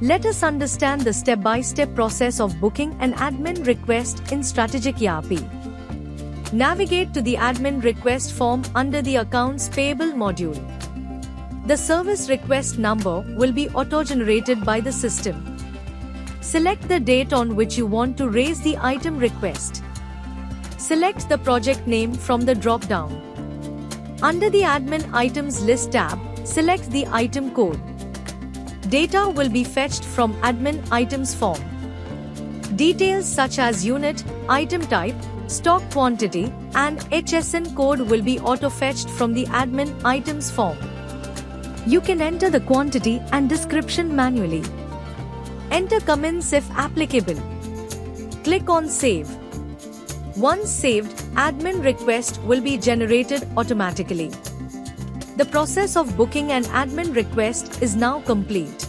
Let us understand the step-by-step process of booking an admin request in StrategicERP. Navigate to the admin request form under the Accounts Payable module. The service request number will be auto-generated by the system. Select the date on which you want to raise the item request. Select the project name from the drop-down. Under the Admin Items List tab, select the item code. Data will be fetched from Admin Items form. Details such as unit, item type, stock quantity, and HSN code will be auto-fetched from the Admin Items form. You can enter the quantity and description manually. Enter comments if applicable. Click on Save. Once saved, admin request will be generated automatically. The process of booking an admin request is now complete.